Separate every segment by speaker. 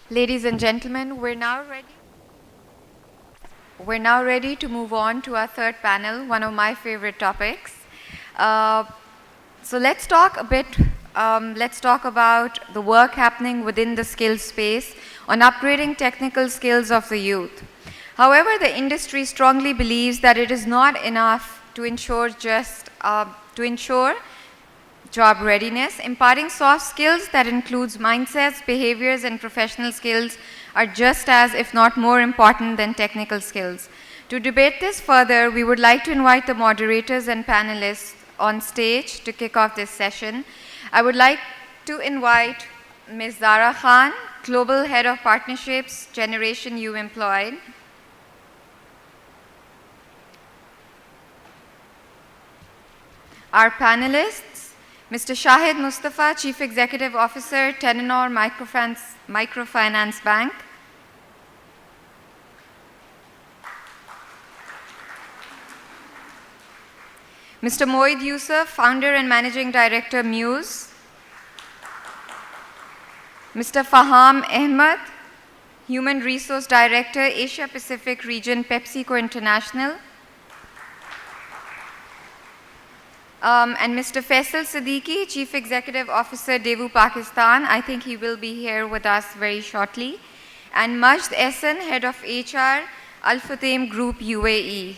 Speaker 1: Ladies and gentlemen, we're now ready to move on to our third panel, one of my favorite topics. So let's talk about the work happening within the skills space on upgrading technical skills of the youth. However, the industry strongly believes that it is not enough to ensure job readiness. Imparting soft skills that includes mindsets, behaviors, and professional skills are just as, if not more important than technical skills. To debate this further, we would like to invite the moderators and panelists on stage to kick off this session. I would like to invite Ms. Zahra Khan, Global Head of Partnerships, Generation U Employed. Our panelists, Mr. Shahid Mustafa, Chief Executive Officer, Telenor Microfinance Bank. Mr. Moeed Yousaf, Founder and Managing Director, MUSE. Mr. Faham Ahmad, Human Resource Director, Asia Pacific Region, PepsiCo International. And Mr. Faisal Siddiqui, Chief Executive Officer, Daewoo Pakistan. I think he will be here with us very shortly. And Majd, Ahsan, Head of HR, Al-Futtaim Group, UAE.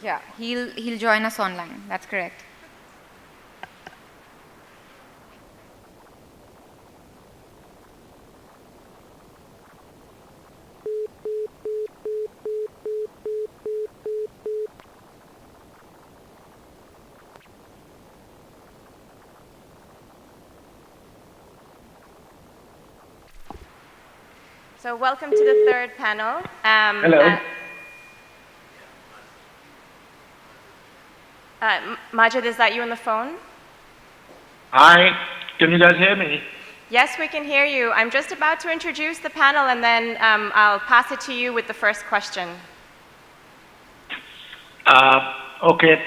Speaker 1: Yeah, he'll join us online. That's correct.
Speaker 2: So welcome to the third panel.
Speaker 3: Hello.
Speaker 2: Majd, is that you on the phone?
Speaker 3: Hi, can you guys hear me?
Speaker 2: Yes, we can hear you. I'm just about to introduce the panel, and then I'll pass it to you with the first question.
Speaker 3: Okay.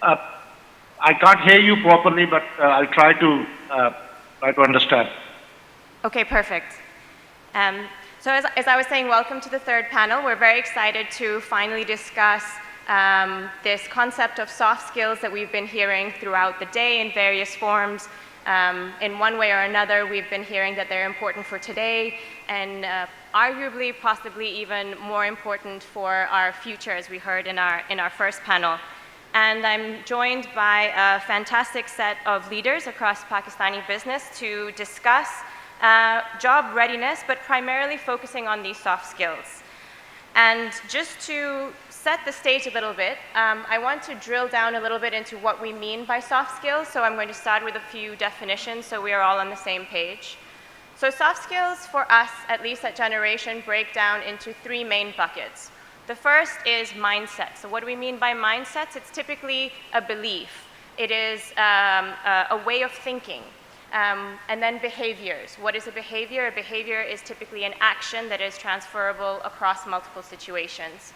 Speaker 3: I can't hear you properly, but I'll try to understand.
Speaker 2: Okay, perfect. So as I was saying, welcome to the third panel. We're very excited to finally discuss this concept of soft skills that we've been hearing throughout the day in various forms. In one way or another, we've been hearing that they're important for today and arguably, possibly even more important for our future, as we heard in our first panel. And I'm joined by a fantastic set of leaders across Pakistani business to discuss job readiness, but primarily focusing on these soft skills. And just to set the stage a little bit, I want to drill down a little bit into what we mean by soft skills. So I'm going to start with a few definitions so we are all on the same page. So soft skills for us, at least at Generation, break down into three main buckets. The first is mindset. So what do we mean by mindsets? It's typically a belief. It is a way of thinking. And then behaviors. What is a behavior? A behavior is typically an action that is transferable across multiple situations.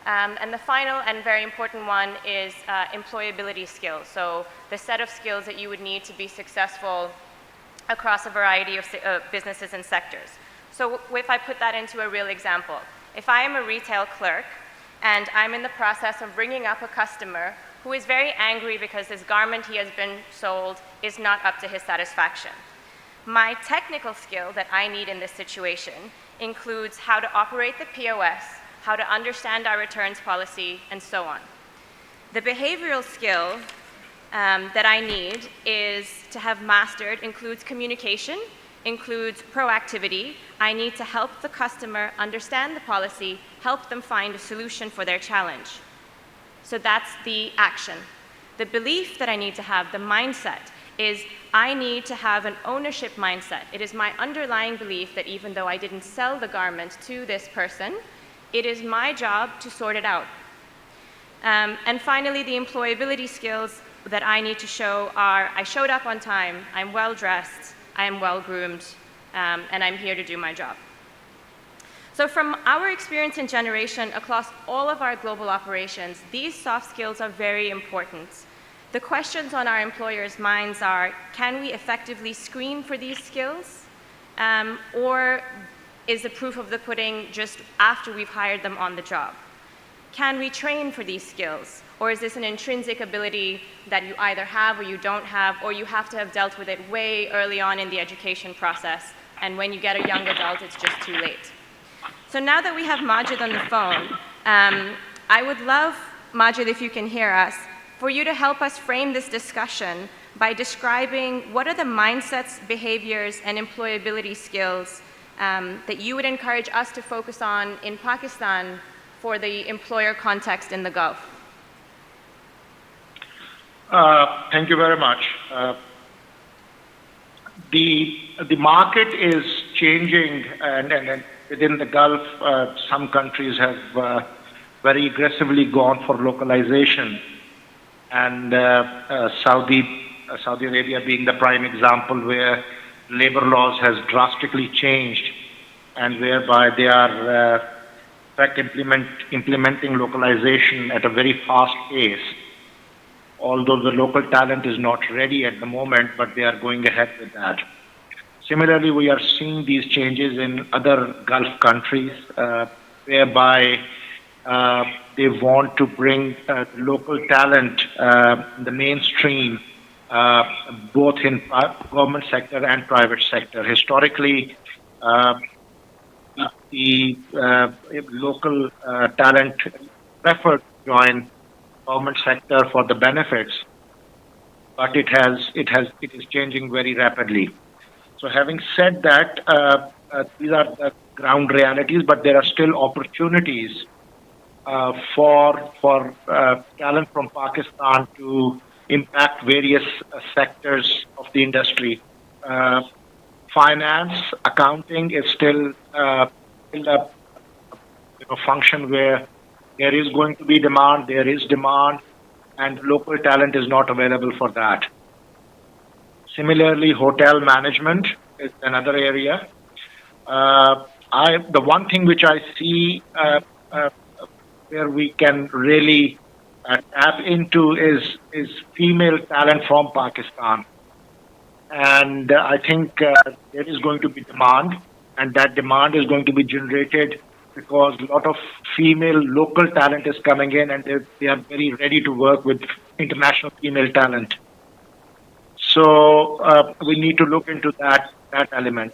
Speaker 2: And the final and very important one is employability skills. So the set of skills that you would need to be successful across a variety of businesses and sectors. So if I put that into a real example, if I am a retail clerk and I'm in the process of bringing up a customer who is very angry because this garment he has been sold is not up to his satisfaction. My technical skill that I need in this situation includes how to operate the POS, how to understand our returns policy, and so on. The behavioral skill that I need is to have mastered includes communication, includes proactivity. I need to help the customer understand the policy, help them find a solution for their challenge. So that's the action. The belief that I need to have, the mindset, is I need to have an ownership mindset. It is my underlying belief that even though I didn't sell the garment to this person, it is my job to sort it out. And finally, the employability skills that I need to show are I showed up on time, I'm well dressed, I am well groomed, and I'm here to do my job. So from our experience in Generation across all of our global operations, these soft skills are very important. The questions on our employers' minds are, can we effectively screen for these skills? Or is the proof of the pudding just after we've hired them on the job? Can we train for these skills? Or is this an intrinsic ability that you either have or you don't have, or you have to have dealt with it way early on in the education process, and when you get a young adult, it's just too late? So now that we have Majd on the phone, I would love, Majd, if you can hear us, for you to help us frame this discussion by describing what are the mindsets, behaviors, and employability skills that you would encourage us to focus on in Pakistan for the employer context in the Gulf.
Speaker 3: Thank you very much. The market is changing, and within the Gulf, some countries have very aggressively gone for localization, and Saudi Arabia being the prime example, where labor laws has drastically changed, and whereby they are in fact implementing localization at a very fast pace. Although the local talent is not ready at the moment, but they are going ahead with that. Similarly, we are seeing these changes in other Gulf countries, whereby they want to bring local talent in the mainstream, both in government sector and private sector. Historically, the local talent preferred to join government sector for the benefits, but it is changing very rapidly. So having said that, these are the ground realities, but there are still opportunities for talent from Pakistan to impact various sectors of the industry. Finance, accounting is still a function where there is going to be demand, there is demand, and local talent is not available for that. Similarly, hotel management is another area. The one thing which I see where we can really tap into is female talent from Pakistan. And I think there is going to be demand, and that demand is going to be generated because a lot of female local talent is coming in, and they are very ready to work with international female talent. So we need to look into that element.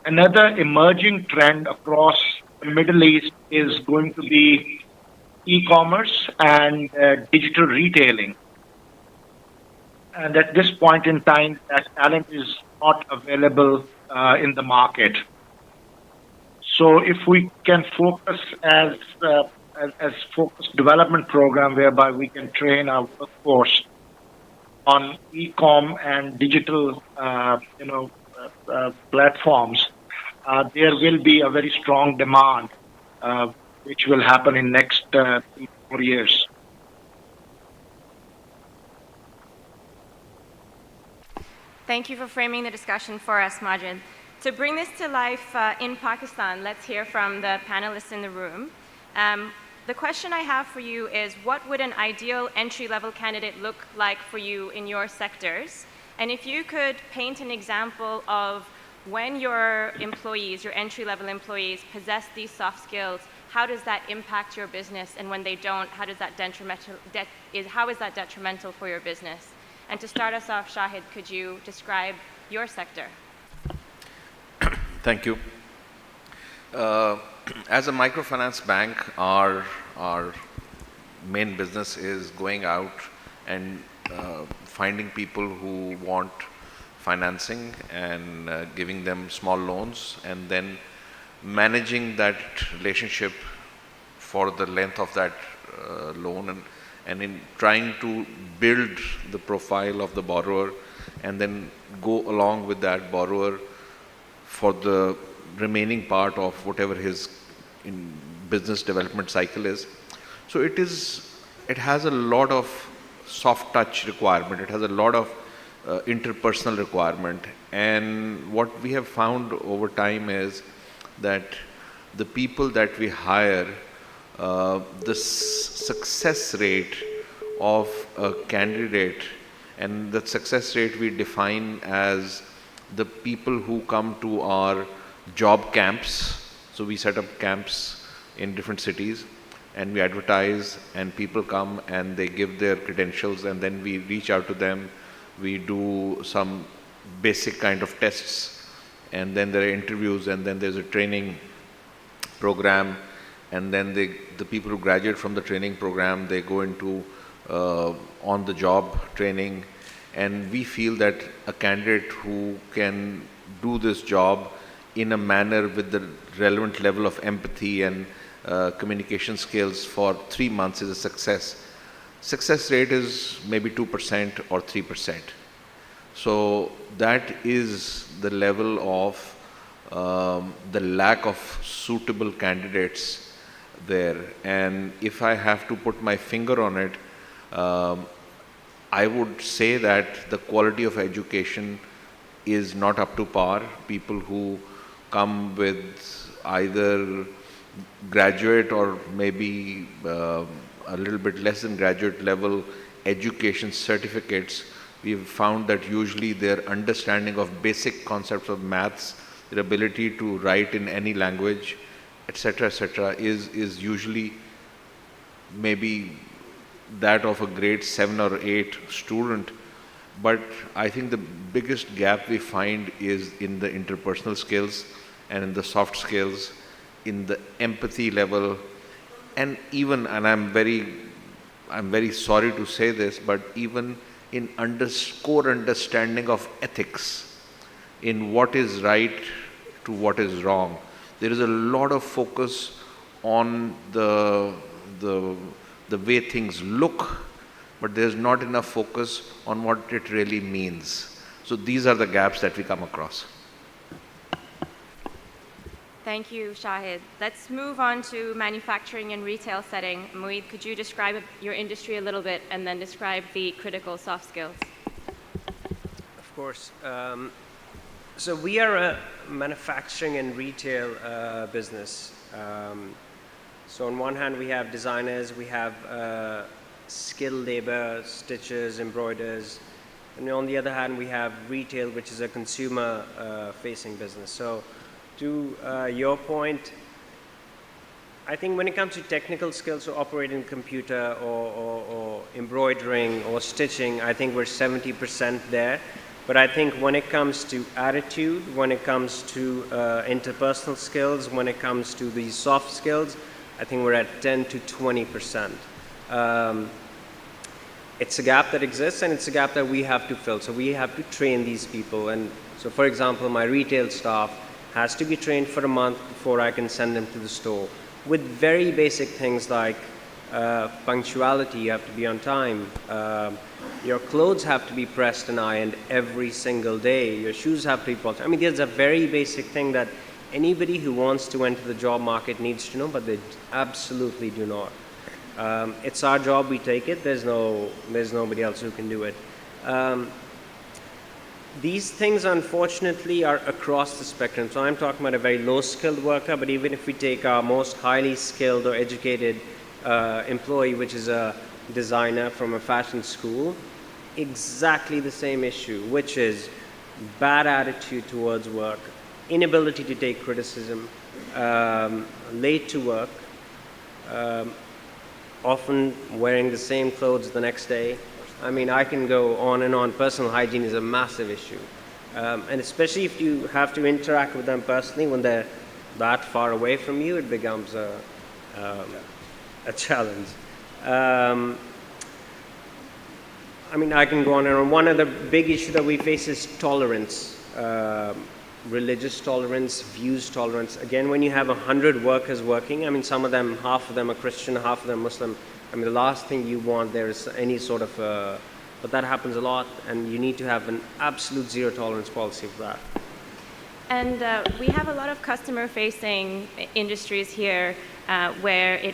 Speaker 3: Another emerging trend across the Middle East is going to be e-commerce and digital retailing. And at this point in time, that talent is not available in the market. So if we can focus as focused development program whereby we can train our workforce on e-com and digital platforms, there will be a very strong demand which will happen in next 3 to 4 years.
Speaker 2: Thank you for framing the discussion for us, Majd. To bring this to life in Pakistan, let's hear from the panelists in the room. The question I have for you is, what would an ideal entry-level candidate look like for you in your sectors? And if you could paint an example of when your employees, your entry-level employees, possess these soft skills, how does that impact your business? And when they don't, how is that detrimental for your business? And to start us off, Shahid, could you describe your sector?
Speaker 4: Thank you. As a microfinance bank, our main business is going out and finding people who want financing and giving them small loans, and then managing that relationship for the length of that loan, and in trying to build the profile of the borrower and then go along with that borrower for the remaining part of whatever his business development cycle is. So it has a lot of soft touch requirement. It has a lot of interpersonal requirement. And what we have found over time is that the people that we hire, the success rate of a candidate, and the success rate we define as the people who come to our job camps. So we set up camps in different cities and we advertise, and people come and they give their credentials, and then we reach out to them. We do some basic kind of tests, and then there are interviews, and then there's a training program, and then the people who graduate from the training program, they go into on-the-job training, and we feel that a candidate who can do this job in a manner with the relevant level of empathy and communication skills for 3 months is a success. Success rate is maybe 2% or 3%. So that is the level of the lack of suitable candidates there. And if I have to put my finger on it, I would say that the quality of education is not up to par. People who come with either graduate or maybe a little bit less than graduate level education certificates, we've found that usually their understanding of basic concepts of maths, their ability to write in any language, etc., is usually maybe that of a grade 7 or 8 student. But I think the biggest gap we find is in the interpersonal skills and in the soft skills, in the empathy level, and even, and I'm very sorry to say this, but even in core understanding of ethics, in what is right to what is wrong. There is a lot of focus on the way things look, but there's not enough focus on what it really means. So these are the gaps that we come across.
Speaker 2: Thank you, Shahid. Let's move on to manufacturing and retail setting. Moeed, could you describe your industry a little bit and then describe the critical soft skills?
Speaker 5: Of course. So we are a manufacturing and retail business. So on one hand, we have designers, we have skilled labor, stitchers, embroiders, and on the other hand, we have retail, which is a consumer-facing business. So to your point, I think when it comes to technical skills, so operating a computer or embroidering or stitching, I think we're 70% there. But I think when it comes to attitude, when it comes to interpersonal skills, when it comes to these soft skills, I think we're at 10 to 20%. It's a gap that exists, and it's a gap that we have to fill. So we have to train these people. And so, for example, my retail staff has to be trained for a month before I can send them to the store with very basic things like punctuality. You have to be on time. Your clothes have to be pressed and ironed every single day. Your shoes have to be polished. I mean, there's a very basic thing that anybody who wants to enter the job market needs to know, but they absolutely do not. It's our job, we take it. There's nobody else who can do it. These things, unfortunately, are across the spectrum. So I'm talking about a very low-skilled worker, but even if we take our most highly skilled or educated employee, which is a designer from a fashion school, exactly the same issue, which is bad attitude towards work, inability to take criticism, late to work, often wearing the same clothes the next day. I mean, I can go on and on. Personal hygiene is a massive issue. And especially if you have to interact with them personally when they're that far away from you, it becomes a challenge. I mean, I can go on and on. One of the big issues that we face is tolerance, religious tolerance, views tolerance. Again, when you have 100 workers working, I mean, some of them, half of them are Christian, half of them Muslim. I mean, the last thing you want there is any sort of, but that happens a lot, and you need to have an absolute zero tolerance policy for that.
Speaker 2: And we have a lot of customer-facing industries here where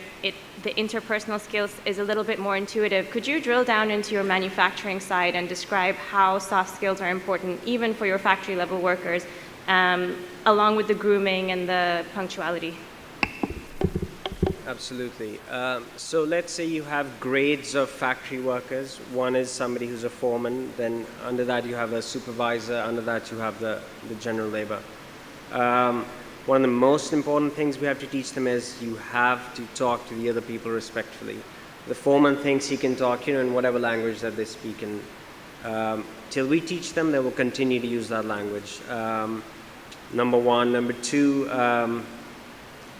Speaker 2: the interpersonal skills is a little bit more intuitive. Could you drill down into your manufacturing side and describe how soft skills are important, even for your factory-level workers, along with the grooming and the punctuality?
Speaker 5: Absolutely. So let's say you have grades of factory workers. One is somebody who's a foreman, then under that you have a supervisor, under that you have the general labor. One of the most important things we have to teach them is you have to talk to the other people respectfully. The foreman thinks he can talk, in whatever language that they speak, and till we teach them, they will continue to use that language. Number one. Number two,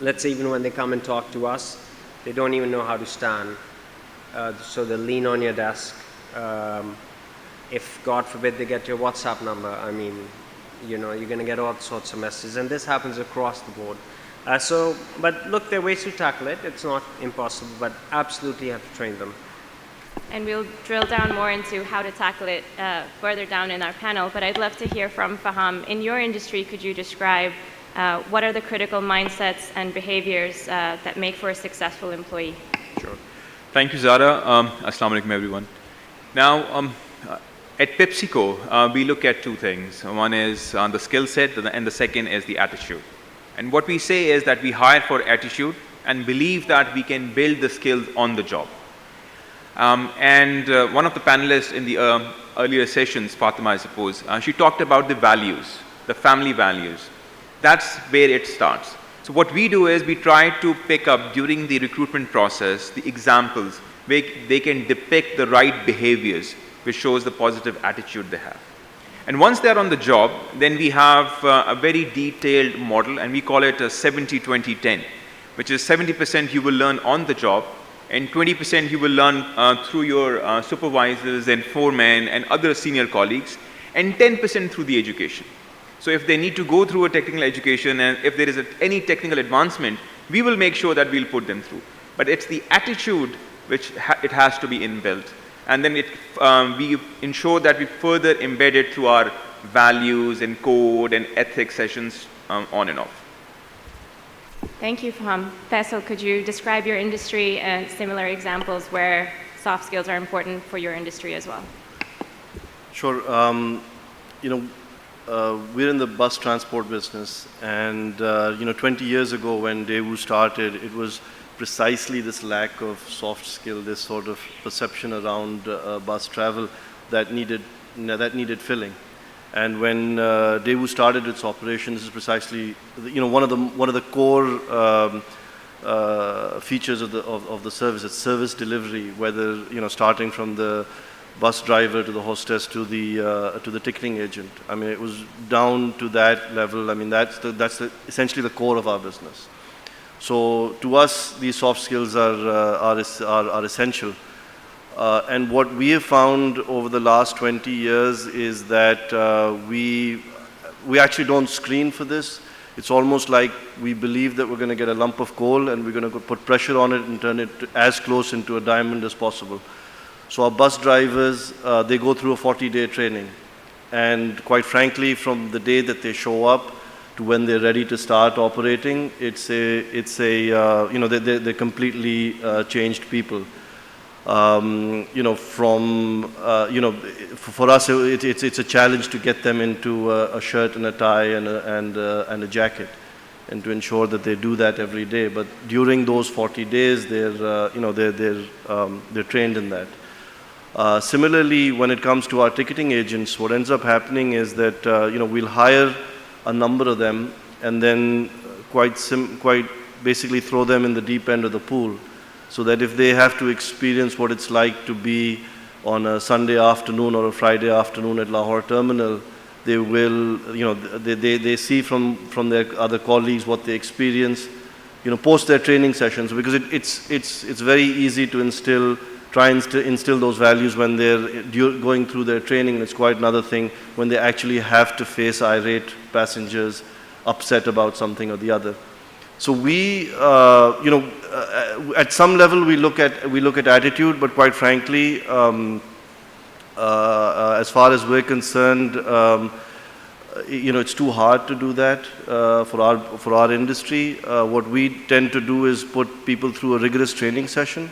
Speaker 5: let's say even when they come and talk to us, they don't even know how to stand. So they lean on your desk. If, God forbid, they get your WhatsApp number, I mean, you're going to get all sorts of messages, and this happens across the board. But look, there are ways to tackle it. It's not impossible, but absolutely have to train them.
Speaker 2: And we'll drill down more into how to tackle it further down in our panel, but I'd love to hear from Faham. In your industry, could you describe what are the critical mindsets and behaviors that make for a successful employee?
Speaker 6: Sure. Thank you, Zahra. Assalamu alaikum, everyone. Now, at PepsiCo, we look at two things. One is the skill set, and the second is the attitude. And what we say is that we hire for attitude and believe that we can build the skills on the job. One of the panelists in the earlier sessions, Fatima, I suppose, she talked about the values, the family values. That's where it starts. So what we do is we try to pick up during the recruitment process the examples where they can depict the right behaviors which shows the positive attitude they have. And once they're on the job, then we have a very detailed model, and we call it a 70-20-10, which is 70% you will learn on the job, and 20% you will learn through your supervisors and foremen and other senior colleagues, and 10% through the education. So if they need to go through a technical education, and if there is any technical advancement, we will make sure that we'll put them through. But it's the attitude which it has to be inbuilt. And then we ensure that we further embed it through our values and code and ethics sessions on and off.
Speaker 2: Thank you, Faham. Faisal, could you describe your industry and similar examples where soft skills are important for your industry as well?
Speaker 7: Sure. We're in the bus transport business, and 20 years ago when Daewoo started, it was precisely this lack of soft skill, this sort of perception around bus travel that needed filling. And when Daewoo started its operation, this is precisely one of the core features of the service. It's service delivery, whether starting from the bus driver to the hostess to the ticketing agent. I mean, it was down to that level. I mean, that's essentially the core of our business. So to us, these soft skills are essential. And what we have found over the last 20 years is that we actually don't screen for this. It's almost like we believe that we're going to get a lump of coal and we're going to put pressure on it and turn it as close into a diamond as possible. So our bus drivers, they go through a 40-day training. And quite frankly, from the day that they show up to when they're ready to start operating, they're completely changed people. For us, it's a challenge to get them into a shirt and a tie and a jacket, and to ensure that they do that every day. But during those 40 days, they're trained in that. Similarly, when it comes to our ticketing agents, what ends up happening is that we'll hire a number of them and then quite basically throw them in the deep end of the pool, so that if they have to experience what it's like to be on a Sunday afternoon or a Friday afternoon at Lahore Terminal, they will, they see from their other colleagues what they experience, post their training sessions, because it's very easy to try and instill those values when they're going through their training, and it's quite another thing when they actually have to face irate passengers upset about something or the other. So we, at some level we look at attitude, but quite frankly, as far as we're concerned, it's too hard to do that for our industry. What we tend to do is put people through a rigorous training session.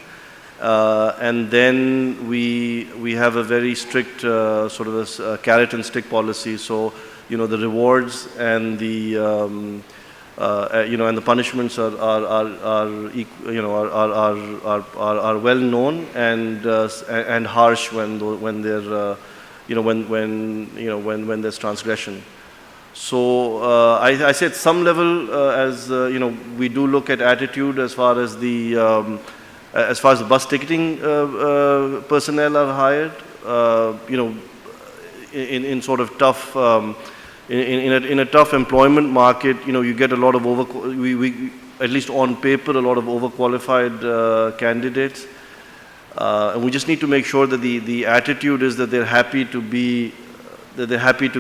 Speaker 7: And then we have a very strict sort of a carrot and stick policy. So the rewards and the and the punishments are well known and harsh when there's transgression. So I say at some level, we do look at attitude as far as the bus ticketing personnel are hired. In sort of tough. In a tough employment market, you get a lot of at least on paper, a lot of overqualified candidates. And we just need to make sure that the attitude is that they're happy to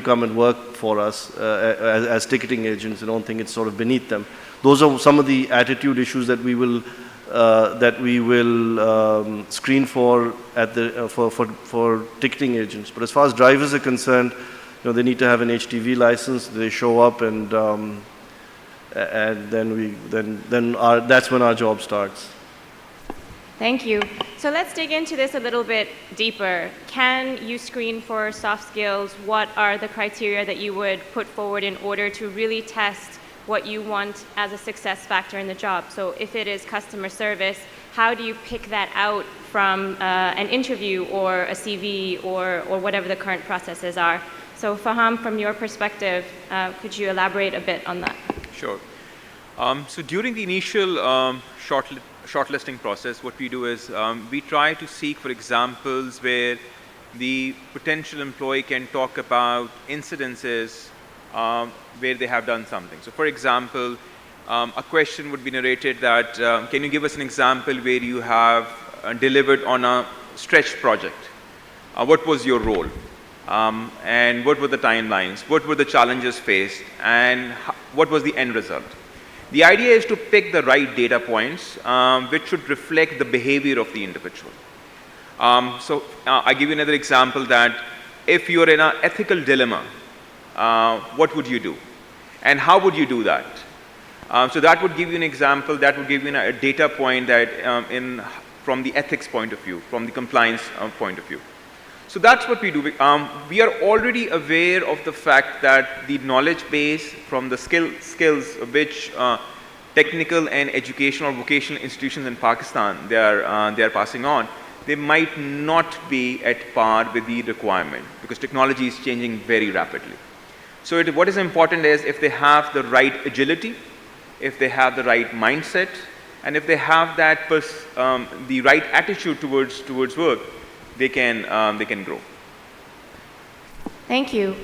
Speaker 7: come and work for us as ticketing agents. I don't think it's sort of beneath them. Those are some of the attitude issues that we will screen for for ticketing agents. But as far as drivers are concerned, they need to have an HTV license. They show up, and that's when our job starts.
Speaker 2: Thank you. So let's dig into this a little bit deeper. Can you screen for soft skills? What are the criteria that you would put forward in order to really test what you want as a success factor in the job? So if it is customer service, how do you pick that out from an interview or a CV or whatever the current processes are? So Faham, from your perspective, could you elaborate a bit on that?
Speaker 6: Sure. So during the initial shortlisting process, what we do is we try to seek for examples where the potential employee can talk about incidences where they have done something. So for example, a question would be narrated that, can you give us an example where you have delivered on a stretched project? What was your role? And what were the timelines? What were the challenges faced? And what was the end result? The idea is to pick the right data points which should reflect the behavior of the individual. So I give you another example that if you're in an ethical dilemma, what would you do? And how would you do that? So that would give you an example, that would give you a data point that from the ethics point of view, from the compliance point of view. So that's what we do. We are already aware of the fact that the knowledge base from the skills which technical and educational or vocational institutions in Pakistan they are passing on, they might not be at par with the requirement because technology is changing very rapidly. So what is important is if they have the right agility, if they have the right mindset, and if they have that the right attitude towards work, they can grow.
Speaker 2: Thank you.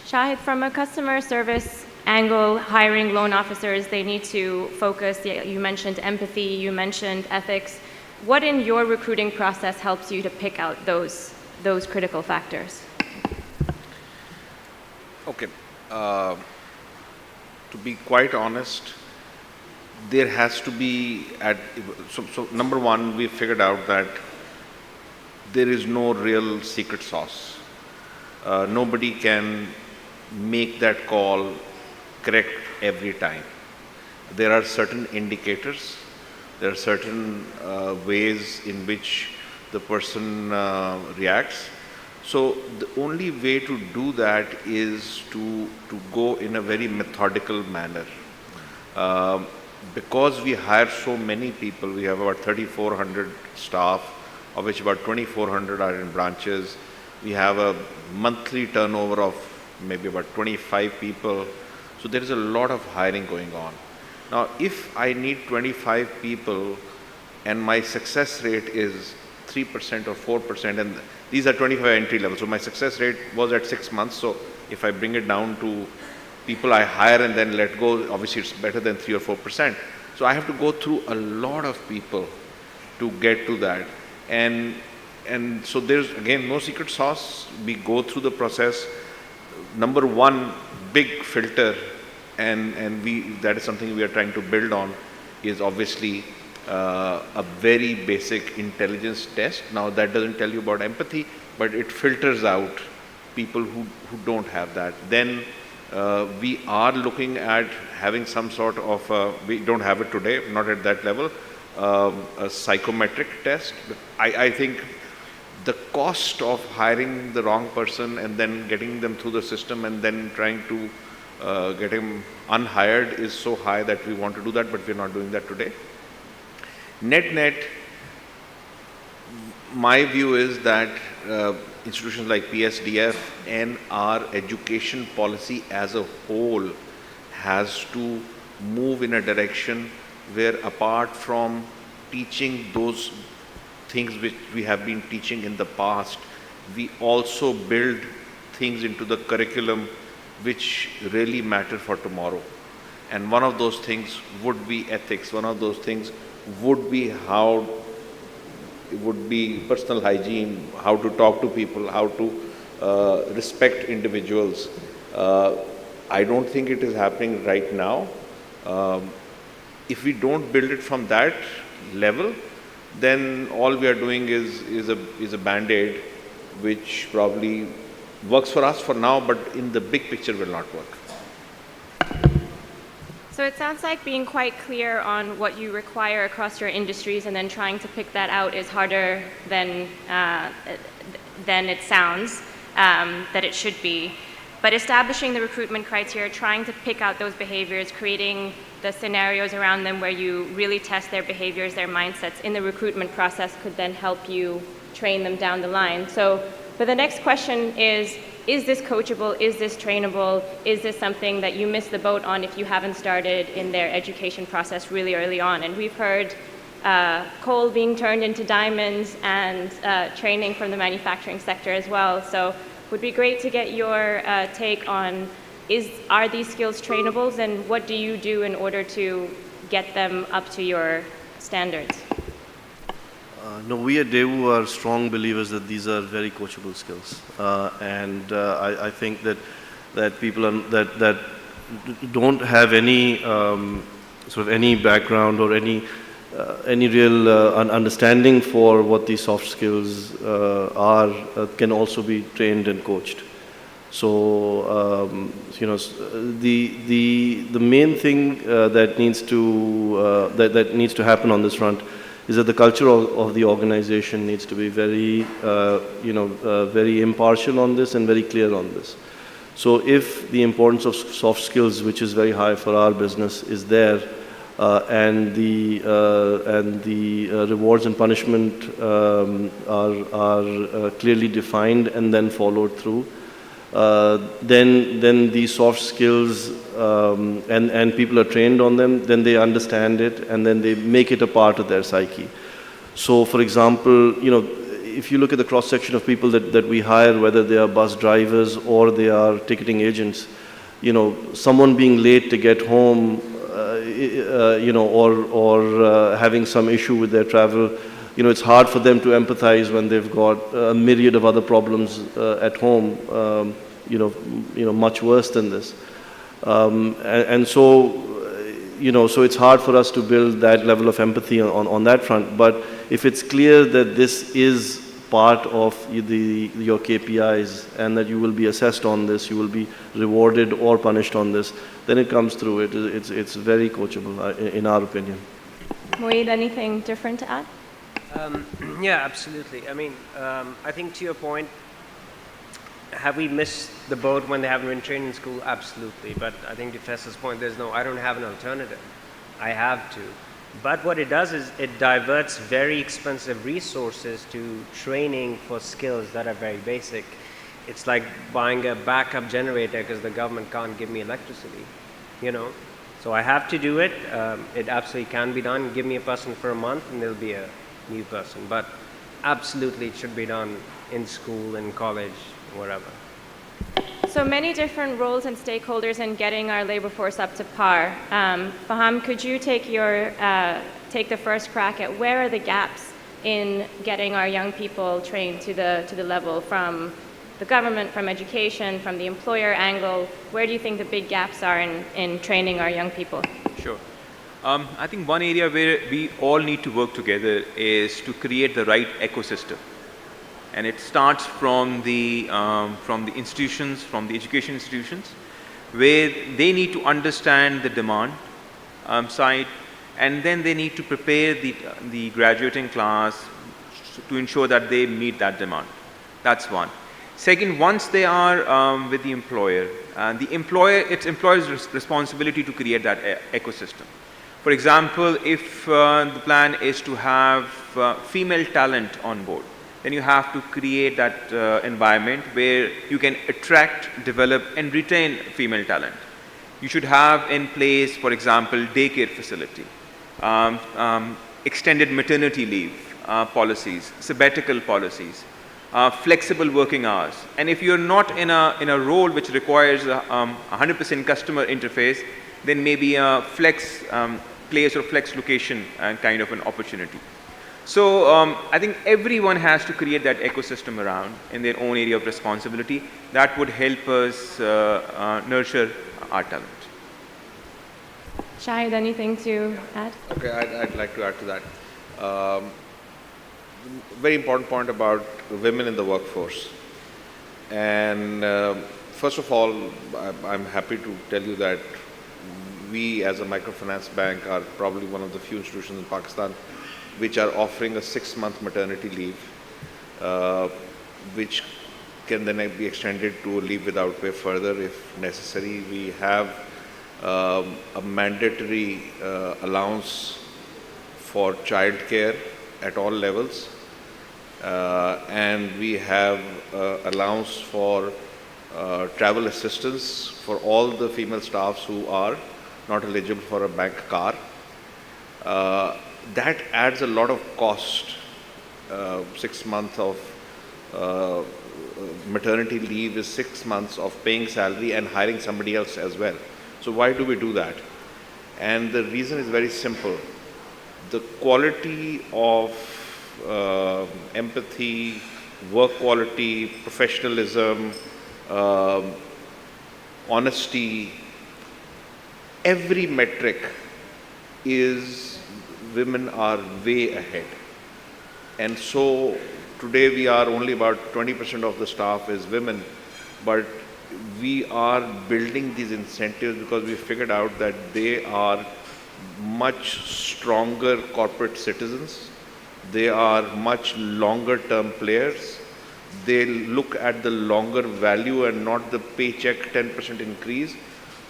Speaker 2: Shahid, from a customer service angle, hiring loan officers, they need to focus. You mentioned empathy, you mentioned ethics. What in your recruiting process helps you to pick out those critical factors?
Speaker 4: Okay. To be quite honest, there has to be, so number one, we figured out that there is no real secret sauce. Nobody can make that call correct every time. There are certain indicators, there are certain ways in which the person reacts. So the only way to do that is to go in a very methodical manner. Because we hire so many people, we have about 3,400 staff, of which about 2,400 are in branches. We have a monthly turnover of maybe about 25 people. So there is a lot of hiring going on. Now, if I need 25 people and my success rate is 3% or 4%, and these are 25 entry level, so my success rate was at 6 months. So if I bring it down to people I hire and then let go, obviously it's better than 3 or 4%. So I have to go through a lot of people to get to that. And so there's again no secret sauce. We go through the process. Number one big filter, and that is something we are trying to build on, is obviously a very basic intelligence test. Now that doesn't tell you about empathy, but it filters out people who don't have that. Then we are looking at having some sort of, we don't have it today, not at that level, a psychometric test. I think the cost of hiring the wrong person and then getting them through the system and then trying to get him unhired is so high that we want to do that, but we're not doing that today. Net, my view is that institutions like PSDF and our education policy as a whole has to move in a direction where, apart from teaching those things which we have been teaching in the past, we also build things into the curriculum which really matter for tomorrow. And one of those things would be ethics. One of those things would be personal hygiene, how to talk to people, how to respect individuals. I don't think it is happening right now. If we don't build it from that level, then all we are doing is a band-aid, which probably works for us for now, but in the big picture will not work.
Speaker 2: So it sounds like being quite clear on what you require across your industries and then trying to pick that out is harder than it sounds that it should be. But establishing the recruitment criteria, trying to pick out those behaviors, creating the scenarios around them where you really test their behaviors, their mindsets in the recruitment process could then help you train them down the line. So the next question is this coachable? Is this trainable? Is this something that you miss the boat on if you haven't started in their education process really early on? And we've heard coal being turned into diamonds and training from the manufacturing sector as well. So it would be great to get your take on, are these skills trainables, and what do you do in order to get them up to your standards?
Speaker 7: No, we at Devu are strong believers that these are very coachable skills, and I think that people that don't have any sort of any background or any real understanding for what these soft skills are can also be trained and coached. So the main thing that needs to happen on this front is that the culture of the organization needs to be very very impartial on this and very clear on this. So if the importance of soft skills, which is very high for our business, is there, and the rewards and punishment are clearly defined and then followed through, then the soft skills and people are trained on them, then they understand it and then they make it a part of their psyche. So for example, if you look at the cross section of people that we hire, whether they are bus drivers or they are ticketing agents, someone being late to get home, or having some issue with their travel, it's hard for them to empathize when they've got a myriad of other problems at home, much worse than this. So it's hard for us to build that level of empathy on that front. But if it's clear that this is part of your KPIs and that you will be assessed on this, you will be rewarded or punished on this, then it comes through. It's very coachable, in our opinion.
Speaker 2: Moeed, anything different to add?
Speaker 5: Yeah, absolutely. I mean, I think to your point, have we missed the boat when they haven't been trained in school? Absolutely. But I think to Faisal's point, I don't have an alternative. I have to. But what it does is it diverts very expensive resources to training for skills that are very basic. It's like buying a backup generator because the government can't give me electricity, So I have to do it. It absolutely can be done. Give me a person for a month and there'll be a new person. But absolutely it should be done in school, in college, wherever.
Speaker 2: So many different roles and stakeholders in getting our labor force up to par. Faham, could you take the first crack at where are the gaps in getting our young people trained to the level, from the government, from education, from the employer angle? Where do you think the big gaps are in training our young people?
Speaker 6: Sure. I think one area where we all need to work together is to create the right ecosystem. And it starts from the institutions, from the education institutions, where they need to understand the demand side, and then they need to prepare the graduating class to ensure that they meet that demand. That's one. Second, once they are with the employer, it's employer's responsibility to create that ecosystem. For example, if the plan is to have female talent on board, then you have to create that environment where you can attract, develop, and retain female talent. You should have in place, for example, daycare facility, extended maternity leave policies, sabbatical policies, flexible working hours. And if you're not in a role which requires 100% customer interface, then maybe a flex place or flex location kind of an opportunity. So I think everyone has to create that ecosystem around in their own area of responsibility. That would help us nurture our talent.
Speaker 2: Shahid, anything to add?
Speaker 4: Okay, I'd like to add to that. Very important point about women in the workforce. And first of all, I'm happy to tell you that we as a microfinance bank are probably one of the few institutions in Pakistan which are offering a 6-month maternity leave, which can then be extended to a leave without pay further if necessary. We have a mandatory allowance for childcare at all levels, and we have allowance for travel assistance for all the female staffs who are not eligible for a bank car. That adds a lot of cost. 6 months of maternity leave is 6 months of paying salary and hiring somebody else as well. So why do we do that? And the reason is very simple. The quality of empathy, work quality, professionalism, honesty, every metric is women are way ahead. And so today we are only about 20% of the staff is women, but we are building these incentives because we figured out that they are much stronger corporate citizens. They are much longer term players. They look at the longer value and not the paycheck 10% increase.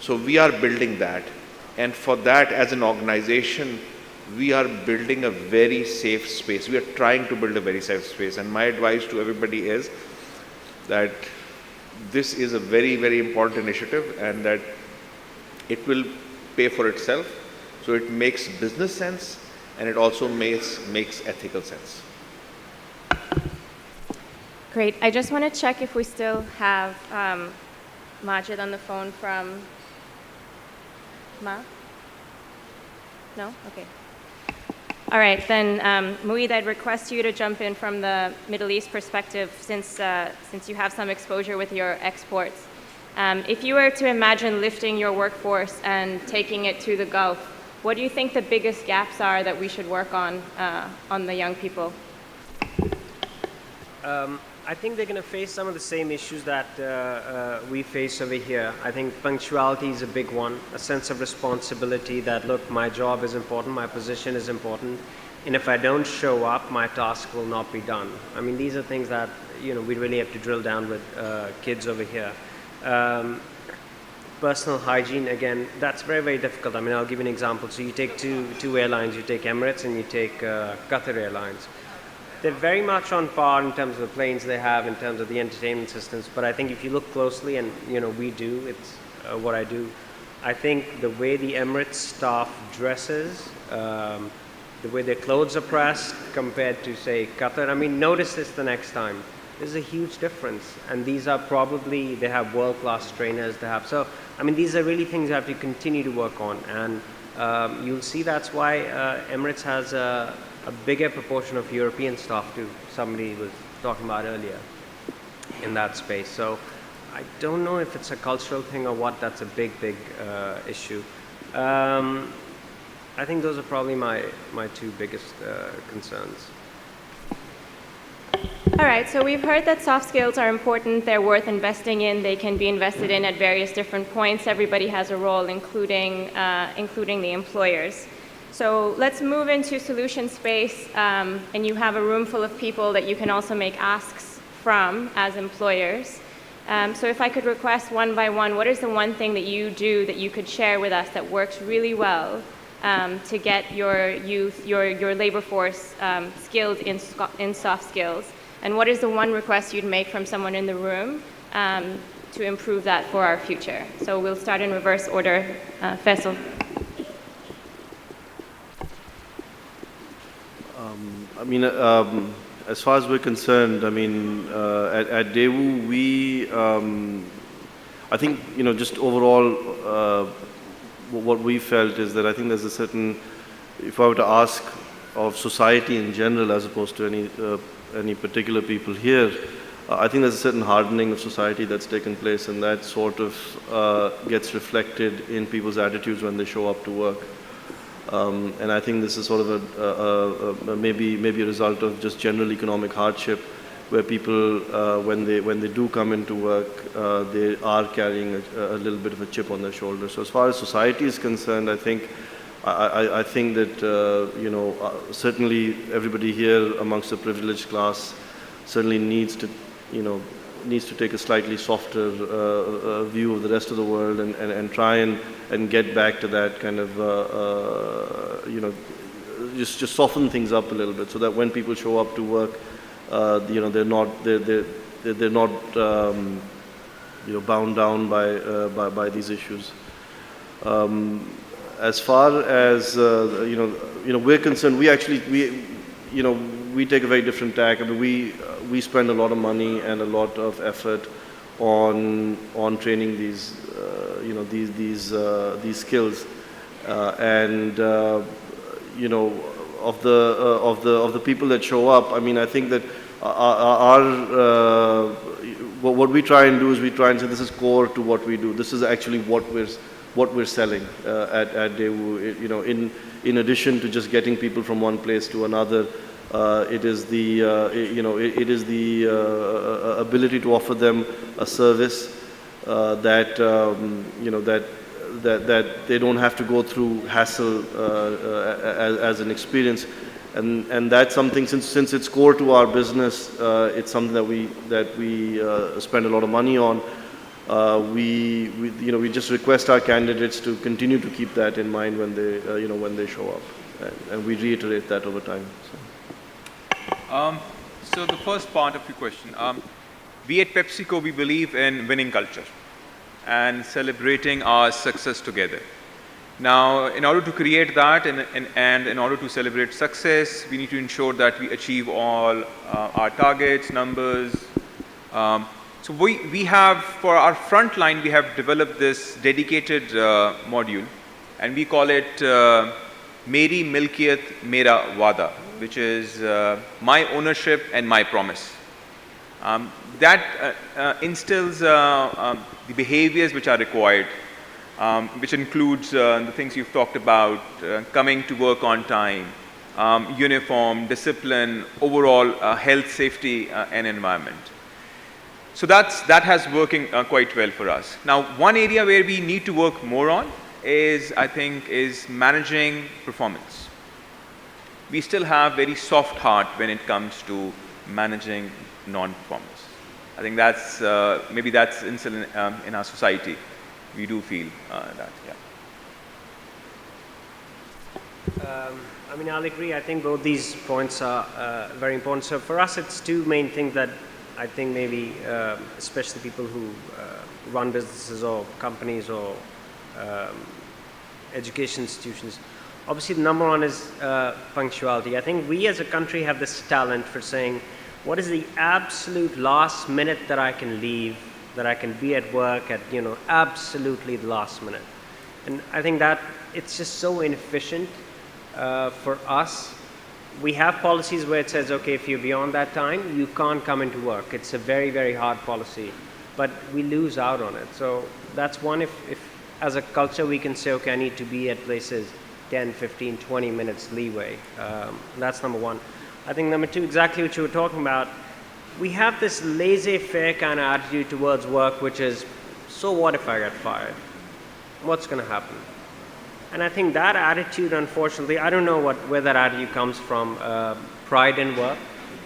Speaker 4: So we are building that. And for that, as an organization, we are building a very safe space. We are trying to build a very safe space. And my advice to everybody is that this is a very, very important initiative and that it will pay for itself. So it makes business sense and it also makes ethical sense.
Speaker 2: Great. I just want to check if we still have Majd on the phone from Ma? No? Okay. All right, then Moeed, I'd request you to jump in from the Middle East perspective since you have some exposure with your exports. If you were to imagine lifting your workforce and taking it to the Gulf, what do you think the biggest gaps are that we should work on the young people?
Speaker 5: I think they're going to face some of the same issues that we face over here. I think punctuality is a big one, a sense of responsibility that, look, my job is important, my position is important, and if I don't show up, my task will not be done. I mean, these are things that, we really have to drill down with kids over here. Personal hygiene, again, that's very, very difficult. I mean, I'll give you an example. So you take two airlines, you take Emirates and you take Qatar Airlines. They're very much on par in terms of the planes they have, in terms of the entertainment systems. But I think if you look closely, and we do, it's what I do. I think the way the Emirates staff dresses, the way their clothes are pressed compared to, say, Qatar. I mean, notice this the next time. There's a huge difference. And these are probably, they have world-class trainers. So, I mean, these are really things you have to continue to work on. And you'll see that's why Emirates has a bigger proportion of European staff too. Somebody was talking about earlier in that space. So I don't know if it's a cultural thing or what. That's a big issue. I think those are probably my two biggest concerns.
Speaker 2: All right, so we've heard that soft skills are important, they're worth investing in, they can be invested in at various different points. Everybody has a role, including the employers. So let's move into solution space, and you have a room full of people that you can also make asks from as employers. So if I could request one by one, what is the one thing that you do that you could share with us that works really well to get your youth, your labor force skilled in soft skills? And what is the one request you'd make from someone in the room to improve that for our future? So we'll start in reverse order. Faisal.
Speaker 7: I mean, as far as we're concerned, I mean, at Daewoo, we, I think, you know, just overall, what we felt is that I think there's a certain, if I were to ask of society in general as opposed to any particular people here, I think there's a certain hardening of society that's taken place, and that sort of gets reflected in people's attitudes when they show up to work. And I think this is sort of maybe a result of just general economic hardship, where people, when they do come into work, they are carrying a little bit of a chip on their shoulder. So as far as society is concerned, I think that you know, certainly everybody here amongst the privileged class certainly needs to take a slightly softer view of the rest of the world and try and get back to that kind of you know, just soften things up a little bit, so that when people show up to work, you know, they're not you know, bound down by these issues. As far as you know we're concerned, we take a very different tack. I mean, we spend a lot of money and a lot of effort on training these you know, these skills, and you know, of the people that show up. I mean, I think that what we try and do is we try and say this is core to what we do. This is actually what we're selling at Daewoo. You know, in addition to just getting people from one place to another, it is the ability to offer them a service that you know, that they don't have to go through hassle as an experience, and that's something, since it's core to our business, it's something that we spend a lot of money on. We just request our candidates to continue to keep that in mind when they when they show up, and we reiterate that over time.
Speaker 6: So the first part of your question, we at PepsiCo, we believe in winning culture and celebrating our success together. Now, in order to create that and in order to celebrate success, we need to ensure that we achieve all our targets, numbers. So we have, for our front line, we have developed this dedicated module, and we call it Meri Milkiyat Mera Wada, which is my ownership and my promise. That instills the behaviors which are required, which includes the things you've talked about, coming to work on time, uniform, discipline, overall health, safety, and environment. So that has working quite well for us. Now, one area where we need to work more on is managing performance. We still have very soft heart when it comes to managing non-performance. I think that's maybe that's in our society. We do feel that, yeah.
Speaker 5: I mean, I'll agree. I think both these points are very important. So for us, it's two main things that I think maybe, especially people who run businesses or companies or education institutions. Obviously, the number one is punctuality. I think we as a country have this talent for saying, what is the absolute last minute that I can leave, that I can be at work at, you know, absolutely the last minute. And I think that it's just so inefficient for us. We have policies where it says, okay, if you're beyond that time, you can't come into work. It's a very, very hard policy, but we lose out on it. So that's one, if as a culture we can say, okay, I need to be at places 10, 15, 20 minutes leeway. That's number one. I think number two, exactly what you were talking about, we have this laissez-faire kind of attitude towards work, which is, so what if I get fired? What's going to happen? And I think that attitude, unfortunately, I don't know where that attitude comes from. Pride in work,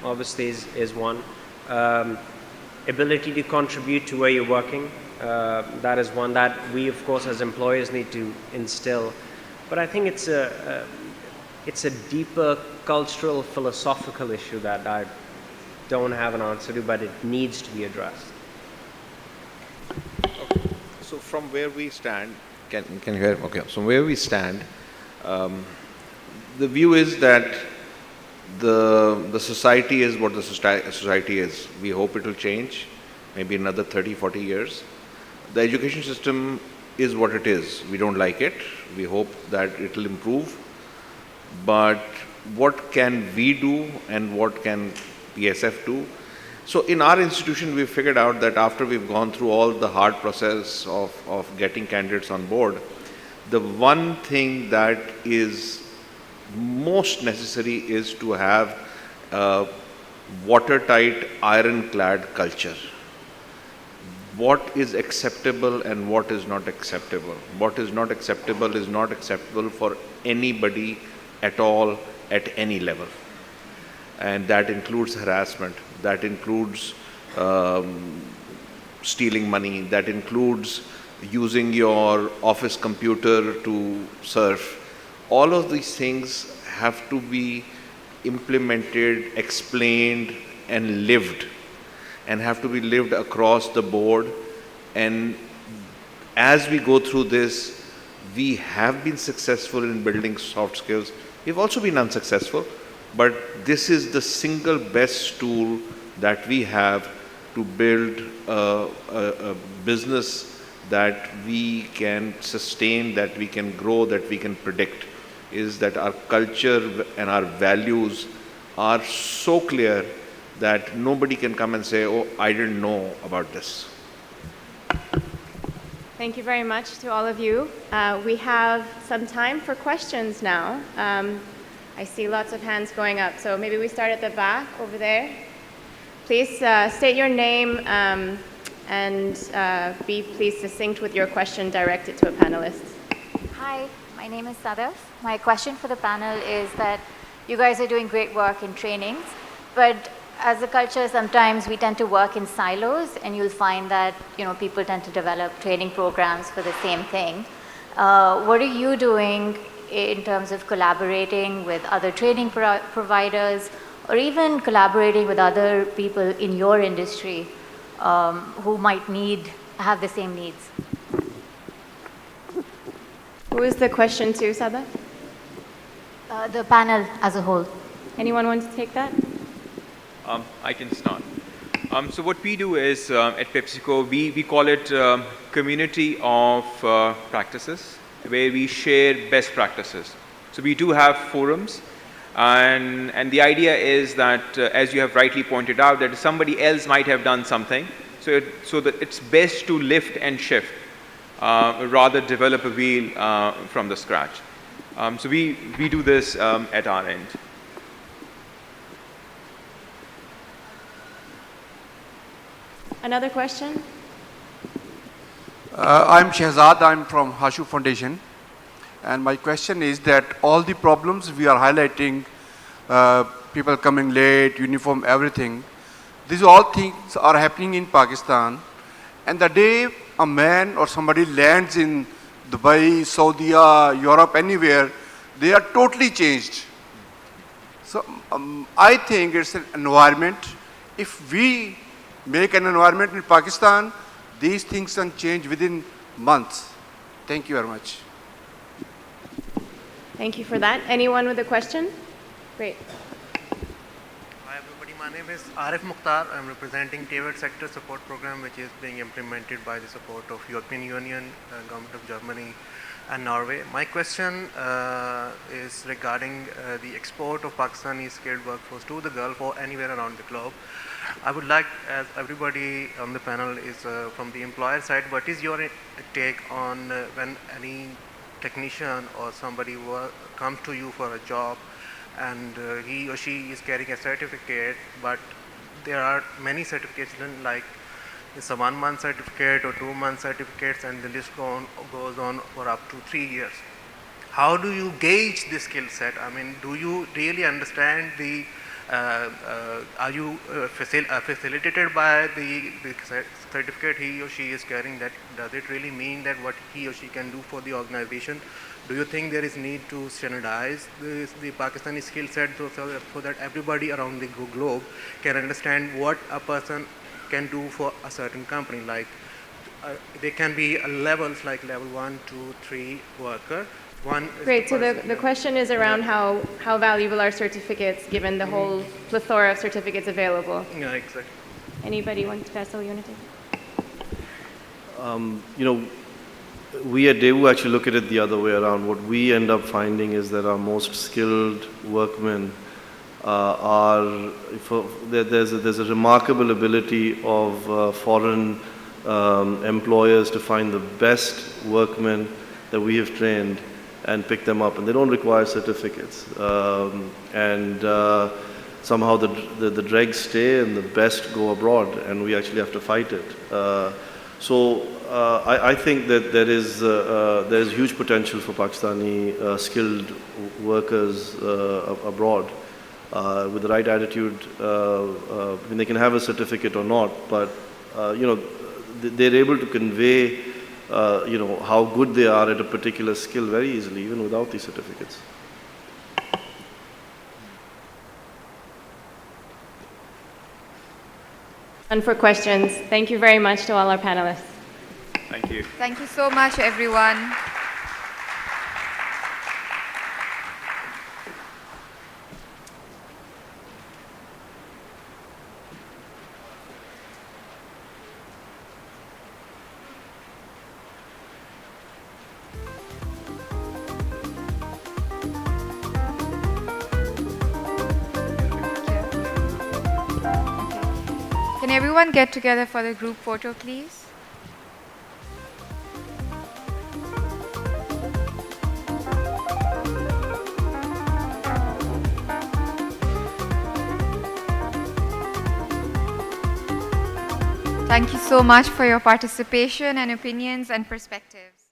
Speaker 5: obviously, is one. Ability to contribute to where you're working. That is one that we, of course, as employers need to instill. But I think it's a deeper cultural, philosophical issue that I don't have an answer to, but it needs to be addressed.
Speaker 4: So from where we stand, can you hear? Okay. So where we stand, the view is that the society is what the society is. We hope it will change, maybe another 30, 40 years. The education system is what it is. We don't like it. We hope that it will improve. But what can we do and what can PSF do? So in our institution, we figured out that after we've gone through all the hard process of getting candidates on board, the one thing that is most necessary is to have a watertight, ironclad culture. What is acceptable and what is not acceptable. What is not acceptable is not acceptable for anybody at all, at any level. And that includes harassment, that includes stealing money, that includes using your office computer to surf. All of these things have to be implemented, explained, and lived, and have to be lived across the board. And as we go through this, we have been successful in building soft skills. We've also been unsuccessful, but this is the single best tool that we have to build a business that we can sustain, that we can grow, that we can predict, is that our culture and our values are so clear that nobody can come and say, oh, I didn't know about this.
Speaker 2: Thank you very much to all of you. We have some time for questions now. I see lots of hands going up, so maybe we start at the back over there. Please state your name and be please succinct with your question directed to a panelist.
Speaker 8: Hi, my name is Zahra. My question for the panel is that you guys are doing great work in trainings, but as a culture, sometimes we tend to work in silos, and you'll find that people tend to develop training programs for the same thing. What are you doing in terms of collaborating with other training providers, or even collaborating with other people in your industry who might have the same needs?
Speaker 2: Who is the question to, Sada?
Speaker 8: The panel as a whole.
Speaker 2: Anyone want to take that?
Speaker 6: I can start. So what we do is at PepsiCo, we call it community of practices, where we share best practices. So we do have forums, and the idea is that, as you have rightly pointed out, that somebody else might have done something, so that it's best to lift and shift, rather develop a wheel from the scratch. So we do this at our end.
Speaker 2: Another question?
Speaker 9: I'm Shahid. I'm from Hashu Foundation. And my question is that all the problems we are highlighting, people coming late, uniform, everything, these all things are happening in Pakistan. And the day a man or somebody lands in Dubai, Saudi, Europe, anywhere, they are totally changed. So I think it's an environment. If we make an environment in Pakistan, these things can change within months. Thank you very much.
Speaker 2: Thank you for that. Anyone with a question? Great.
Speaker 10: Hi everybody, my name is Arif Mukhtar. I'm representing Tailored Sector Support Program, which is being implemented by the support of European Union, Government of Germany and Norway. My question is regarding the export of Pakistani skilled workforce to the Gulf or anywhere around the globe. I would like, as everybody on the panel is from the employer side, what is your take on when any technician or somebody comes to you for a job and he or she is carrying a certificate, but there are many certificates, like it's a 1 month certificate or 2 month certificates, and the list goes on for up to 3 years. How do you gauge the skill set? I mean, do you really understand the are you facilitated by the certificate he or she is carrying? That does it really mean that what he or she can do for the organization? Do you think there is need to standardize the Pakistani skill set so that everybody around the globe can understand what a person can do for a certain company? Like there can be levels like level 1, 2, 3 worker.
Speaker 2: Great. So the question is around how valuable are certificates given the whole plethora of certificates available?
Speaker 10: Yeah, exactly.
Speaker 2: Anybody want to pass a unit?
Speaker 7: You know, we at Devu actually look at it the other way around. What we end up finding is that our most skilled workmen there's a remarkable ability of foreign employers to find the best workmen that we have trained and pick them up, and they don't require certificates. Somehow the dregs stay and the best go abroad, and we actually have to fight it. I think that there is huge potential for Pakistani skilled workers abroad. With the right attitude, they can have a certificate or not, but you know, they're able to convey you know, how good they are at a particular skill very easily, even without these certificates.
Speaker 2: And for questions, thank you very much to all our panelists.
Speaker 6: Thank you.
Speaker 1: Thank you so much, everyone. Can everyone get together for the group photo, please? Thank you so much for your participation and opinions and perspectives.